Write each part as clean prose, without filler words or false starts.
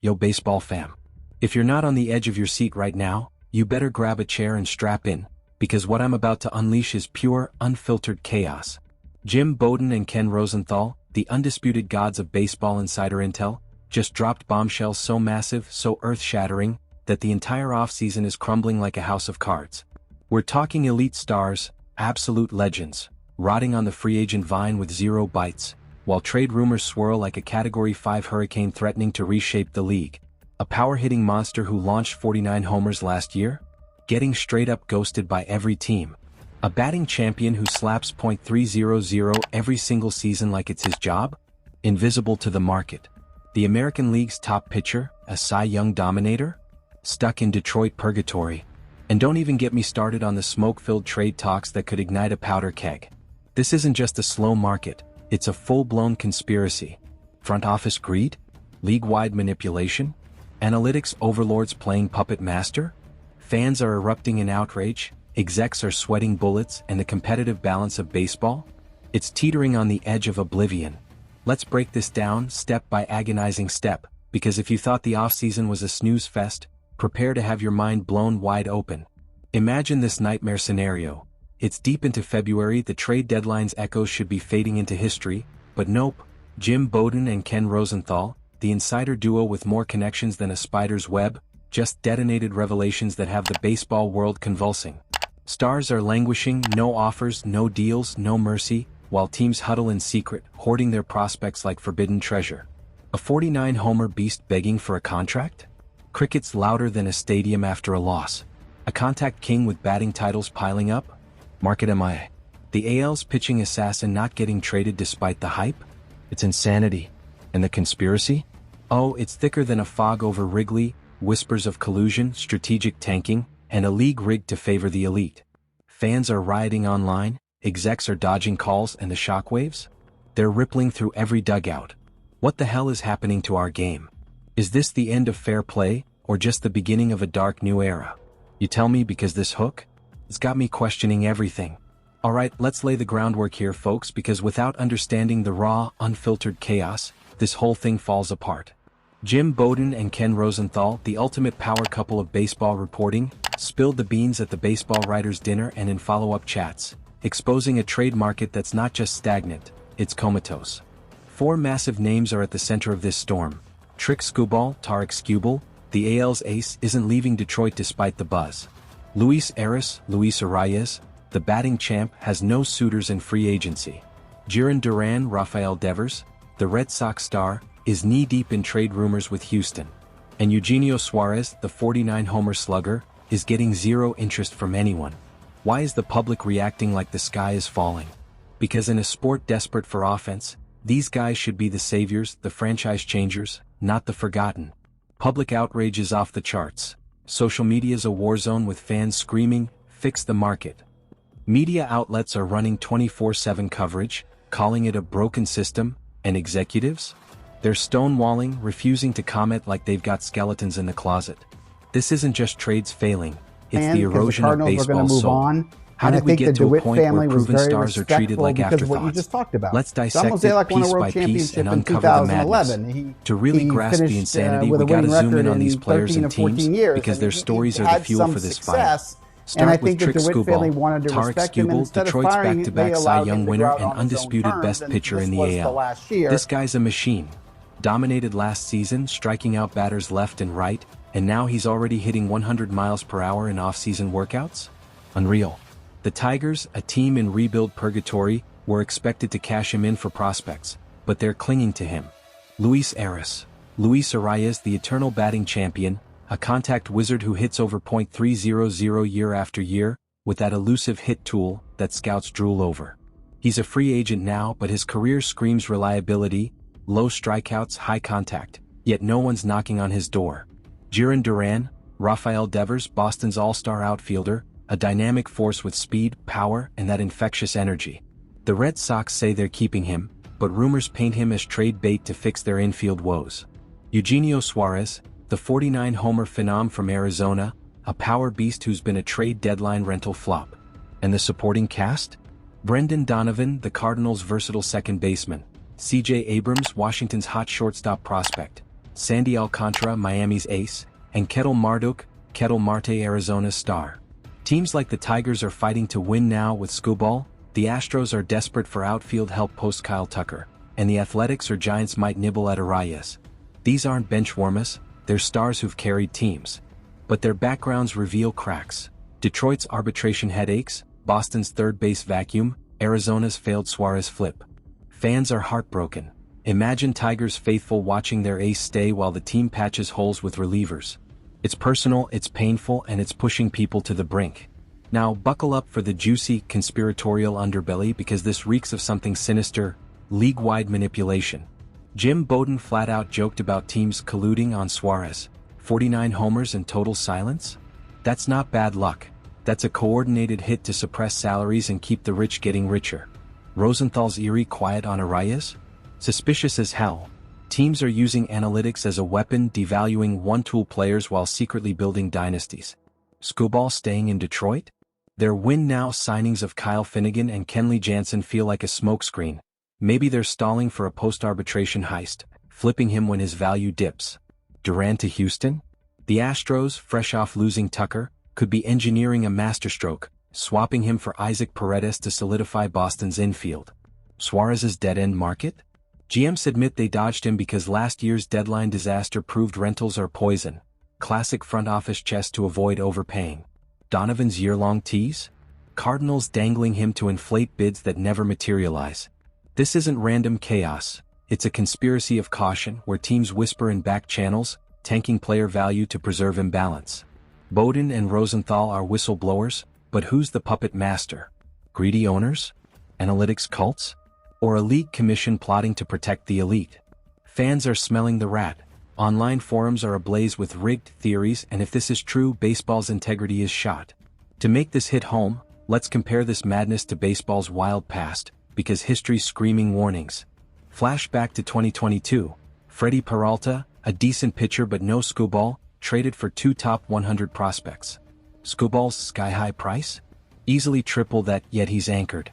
Yo baseball fam. If you're not on the edge of your seat right now, you better grab a chair and strap in, because what I'm about to unleash is pure, unfiltered chaos. Jim Bowden and Ken Rosenthal, the undisputed gods of baseball insider intel, just dropped bombshells so massive, so earth-shattering, that the entire offseason is crumbling like a house of cards. We're talking elite stars, absolute legends, rotting on the free agent vine with zero bites, while trade rumors swirl like a Category 5 hurricane threatening to reshape the league. A power-hitting monster who launched 49 homers last year, getting straight-up ghosted by every team. A batting champion who slaps .300 every single season like it's his job, invisible to the market. The American League's top pitcher, a Cy Young dominator, stuck in Detroit purgatory. And don't even get me started on the smoke-filled trade talks that could ignite a powder keg. This isn't just a slow market, it's a full-blown conspiracy. Front office greed? League-wide manipulation? Analytics overlords playing puppet master? Fans are erupting in outrage, execs are sweating bullets, and the competitive balance of baseball? It's teetering on the edge of oblivion. Let's break this down step by agonizing step, because if you thought the offseason was a snooze fest, prepare to have your mind blown wide open. Imagine this nightmare scenario. It's deep into February, the trade deadline's echoes should be fading into history, but nope. Jim Bowden and Ken Rosenthal, the insider duo with more connections than a spider's web, just detonated revelations that have the baseball world convulsing. Stars are languishing, no offers, no deals, no mercy, while teams huddle in secret, hoarding their prospects like forbidden treasure. A 49-homer beast begging for a contract? Crickets louder than a stadium after a loss. A contact king with batting titles piling up? Market MIA. The AL's pitching assassin not getting traded despite the hype? It's insanity. And the conspiracy? Oh, it's thicker than a fog over Wrigley, whispers of collusion, strategic tanking, and a league rigged to favor the elite. Fans are rioting online, execs are dodging calls and the shockwaves? They're rippling through every dugout. What the hell is happening to our game? Is this the end of fair play, or just the beginning of a dark new era? You tell me, because this hook? It's got me questioning everything. Alright, let's lay the groundwork here folks, because without understanding the raw, unfiltered chaos, this whole thing falls apart. Jim Bowden and Ken Rosenthal, the ultimate power couple of baseball reporting, spilled the beans at the baseball writers' dinner and in follow-up chats, exposing a trade market that's not just stagnant, it's comatose. Four massive names are at the center of this storm. Skubal, Tarik Skubal, the AL's ace, isn't leaving Detroit despite the buzz. Luis Arraez, the batting champ, has no suitors in free agency. Jarren Duran, Rafael Devers, the Red Sox star, is knee-deep in trade rumors with Houston. And Eugenio Suarez, the 49-homer slugger, is getting zero interest from anyone. Why is the public reacting like the sky is falling? Because in a sport desperate for offense, these guys should be the saviors, the franchise changers, not the forgotten. Public outrage is off the charts. Social media's a war zone with fans screaming, "Fix the market." Media outlets are running 24/7 coverage, calling it a broken system, and executives? They're stonewalling, refusing to comment like they've got skeletons in the closet. This isn't just trades failing, it's the erosion of baseball's soul. How did we get to a point where proven stars are treated like afterthoughts? Let's dissect it piece by piece and uncover the madness. To really grasp the insanity, we gotta zoom in on these players and teams, because their stories are the fuel for this fire. Start with Skubal, Tarik Skubal, Detroit's back-to-back Cy Young winner and undisputed best pitcher in the AL. This guy's a machine. Dominated last season, striking out batters left and right, and now he's already hitting 100 miles per hour in off-season workouts? Unreal. The Tigers, a team in rebuild purgatory, were expected to cash him in for prospects, but they're clinging to him. Luis Arraez, the eternal batting champion, a contact wizard who hits over .300 year after year, with that elusive hit tool that scouts drool over. He's a free agent now, but his career screams reliability, low strikeouts, high contact, yet no one's knocking on his door. Jarren Duran, Rafael Devers, Boston's all-star outfielder, a dynamic force with speed, power, and that infectious energy. The Red Sox say they're keeping him, but rumors paint him as trade bait to fix their infield woes. Eugenio Suarez, the 49-homer phenom from Arizona, a power beast who's been a trade deadline rental flop. And the supporting cast? Brendan Donovan, the Cardinals' versatile second baseman. C.J. Abrams, Washington's hot shortstop prospect. Sandy Alcantara, Miami's ace, and Ketel Marduk, Ketel Marte, Arizona's star. Teams like the Tigers are fighting to win now with Skubal, the Astros are desperate for outfield help post Kyle Tucker, and the Athletics or Giants might nibble at Arias. These aren't bench warmers, they're stars who've carried teams. But their backgrounds reveal cracks. Detroit's arbitration headaches, Boston's third base vacuum, Arizona's failed Suarez flip. Fans are heartbroken. Imagine Tigers faithful watching their ace stay while the team patches holes with relievers. It's personal, it's painful, and it's pushing people to the brink. Now buckle up for the juicy, conspiratorial underbelly because this reeks of something sinister, league-wide manipulation. Jim Bowden flat out joked about teams colluding on Suarez. 49 homers and total silence? That's not bad luck. That's a coordinated hit to suppress salaries and keep the rich getting richer. Rosenthal's eerie quiet on Arias? Suspicious as hell. Teams are using analytics as a weapon, devaluing one-tool players while secretly building dynasties. Skubal staying in Detroit? Their win-now signings of Kyle Finnegan and Kenley Jansen feel like a smokescreen. Maybe they're stalling for a post-arbitration heist, flipping him when his value dips. Duran to Houston? The Astros, fresh off losing Tucker, could be engineering a masterstroke, swapping him for Isaac Paredes to solidify Boston's infield. Suarez's dead-end market? GMs admit they dodged him because last year's deadline disaster proved rentals are poison. Classic front office chess to avoid overpaying. Donovan's year-long tease? Cardinals dangling him to inflate bids that never materialize. This isn't random chaos, it's a conspiracy of caution where teams whisper in back channels, tanking player value to preserve imbalance. Bowden and Rosenthal are whistleblowers, but who's the puppet master? Greedy owners? Analytics cults? Or a league commission plotting to protect the elite? Fans are smelling the rat. Online forums are ablaze with rigged theories, and if this is true, baseball's integrity is shot. To make this hit home, let's compare this madness to baseball's wild past, because history's screaming warnings. Flashback to 2022. Freddie Peralta, a decent pitcher but no Skubal, traded for 2 top 100 prospects. Skubal's sky-high price? Easily triple that, yet he's anchored.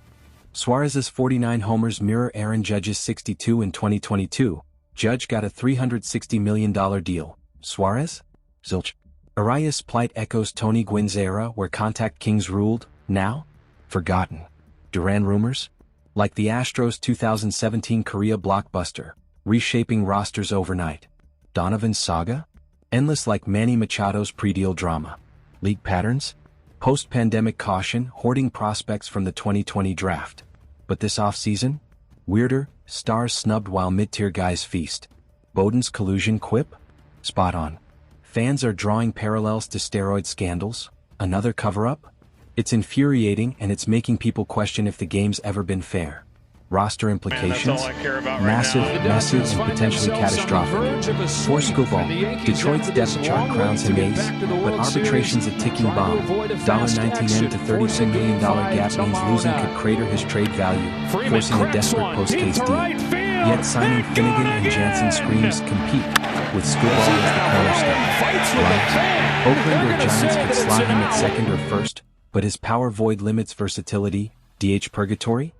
Suarez's 49 homers mirror Aaron Judge's 62 in 2022. Judge got a $360 million deal. Suarez? Zilch. Arias' plight echoes Tony Gwynn's era where contact kings ruled. Now? Forgotten. Duran rumors? Like the Astros' 2017 Korea blockbuster, reshaping rosters overnight. Donovan's saga? Endless like Manny Machado's pre-deal drama. League patterns? Post-pandemic caution, hoarding prospects from the 2020 draft. But this offseason? Weirder, stars snubbed while mid-tier guys feast. Bowden's collusion quip? Spot on. Fans are drawing parallels to steroid scandals. Another cover-up? It's infuriating and it's making people question if the game's ever been fair. Roster implications? Massive, messy, and potentially catastrophic. For Skubal, Detroit's depth chart crowns him ace, but arbitration's a ticking bomb. $19M to $32 million gap means losing could crater his trade value, forcing a desperate post-case deal. Yet signing Finnegan and Jansen screams compete, with Skubal as the cornerstone. Right? Oakland or Giants could slot him at second or first, but his power void limits versatility. DH purgatory?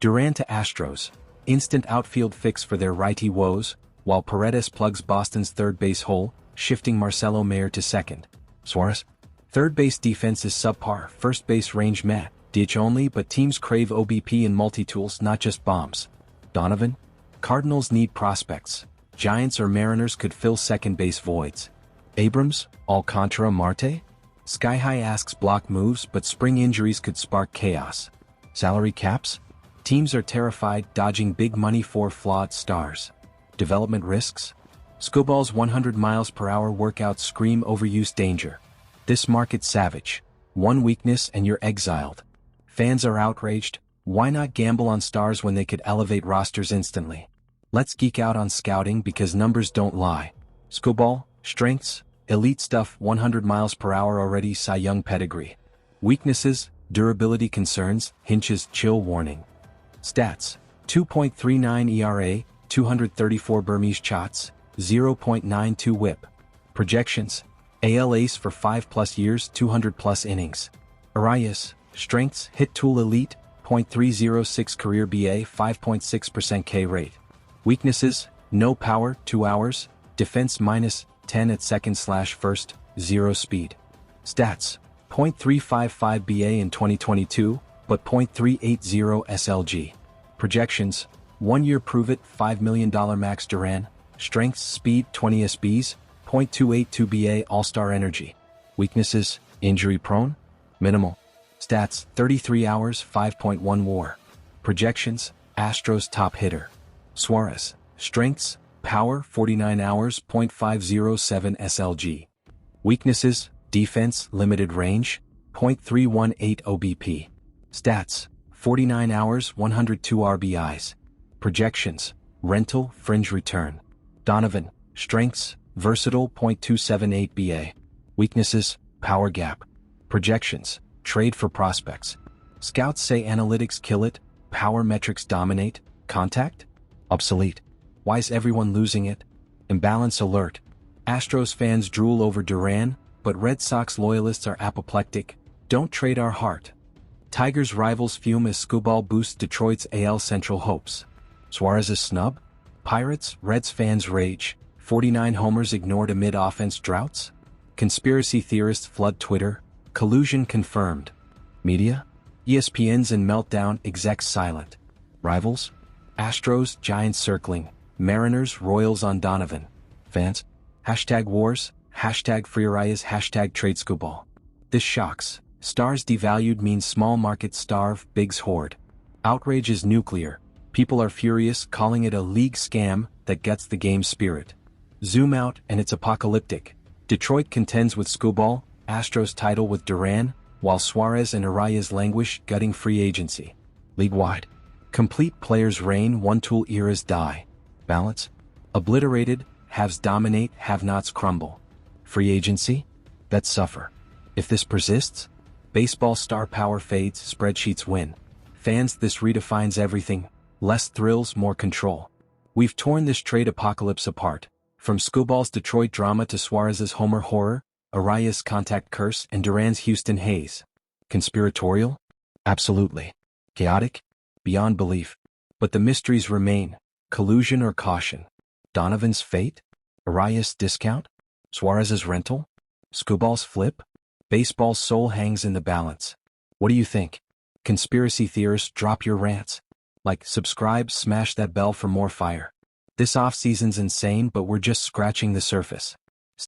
Duran to Astros, instant outfield fix for their righty woes, while Paredes plugs Boston's third base hole, shifting Marcelo Mayer to second. Suarez? Third base defense is subpar, first base range meh, DH only, but teams crave OBP and multi-tools, not just bombs. Donovan? Cardinals need prospects. Giants or Mariners could fill second base voids. Abrams? Alcantara, Marte? Sky High asks block moves, but spring injuries could spark chaos. Salary caps? Teams are terrified, dodging big money for flawed stars. Development risks? Skubal's 100 miles per hour workouts scream overuse danger. This market's savage. One weakness and you're exiled. Fans are outraged. Why not gamble on stars when they could elevate rosters instantly? Let's geek out on scouting because numbers don't lie. Skubal, strengths, elite stuff, 100 miles per hour already, Cy Young pedigree. Weaknesses, durability concerns, Hinch's chill warning. Stats: 2.39 ERA, 234 Burmese shots, 0.92 whip. Projections: AL ace for 5+ years, 200+ innings. Arias, strengths, hit tool elite, .306 career BA, 5.6% K rate. Weaknesses: No power, 2 hours, defense minus 10 at second/first, 0 speed. Stats, .355 BA in 2022, but .380 SLG. Projections, 1 year prove it, $5 million max Duran, strength, speed, 20 SBs, .282 BA all-star energy. Weaknesses, injury prone, minimal. Stats, 33 hours, 5.1 WAR. Projections, Astros top hitter. Suarez, strengths, power, 49 hours, .507 SLG. Weaknesses, defense, limited range, .318 OBP. Stats, 49 hours, 102 RBIs. Projections, rental, fringe return. Donovan, strengths, versatile, .278 BA. Weaknesses, power gap. Projections, trade for prospects. Scouts say analytics kill it, power metrics dominate, contact? Obsolete. Why is everyone losing it? Imbalance alert. Astros fans drool over Duran, but Red Sox loyalists are apoplectic. Don't trade our heart. Tigers rivals fume as Skubal boosts Detroit's AL Central hopes. Suarez's snub? Pirates, Reds fans rage. 49 homers ignored amid offense droughts? Conspiracy theorists flood Twitter. Collusion confirmed. Media? ESPN's in meltdown, execs silent. Rivals? Astros, Giants circling. Mariners, Royals on Donovan. Fans? Hashtag wars, hashtag freearias, hashtag trade Skubal. This shocks. Stars devalued means small markets starve, bigs hoard. Outrage is nuclear. People are furious, calling it a league scam that guts the game spirit. Zoom out and it's apocalyptic. Detroit contends with Skubal, Astros title with Duran, while Suarez and Arias languish, gutting free agency. League-wide. Complete players reign, one-tool eras die. Balance? Obliterated, haves dominate, have-nots crumble. Free agency? Vets suffer. If this persists, baseball star power fades, spreadsheets win. Fans, this redefines everything. Less thrills, more control. We've torn this trade apocalypse apart. From Skubal's Detroit drama to Suarez's Homer horror, Arias' contact curse, and Duran's Houston haze. Conspiratorial? Absolutely. Chaotic? Beyond belief. But the mysteries remain. Collusion or caution? Donovan's fate? Arias' discount? Suarez's rental? Skubal's flip? Baseball's soul hangs in the balance. What do you think? Conspiracy theorists, drop your rants. Like, subscribe, smash that bell for more fire. This off-season's insane, but we're just scratching the surface.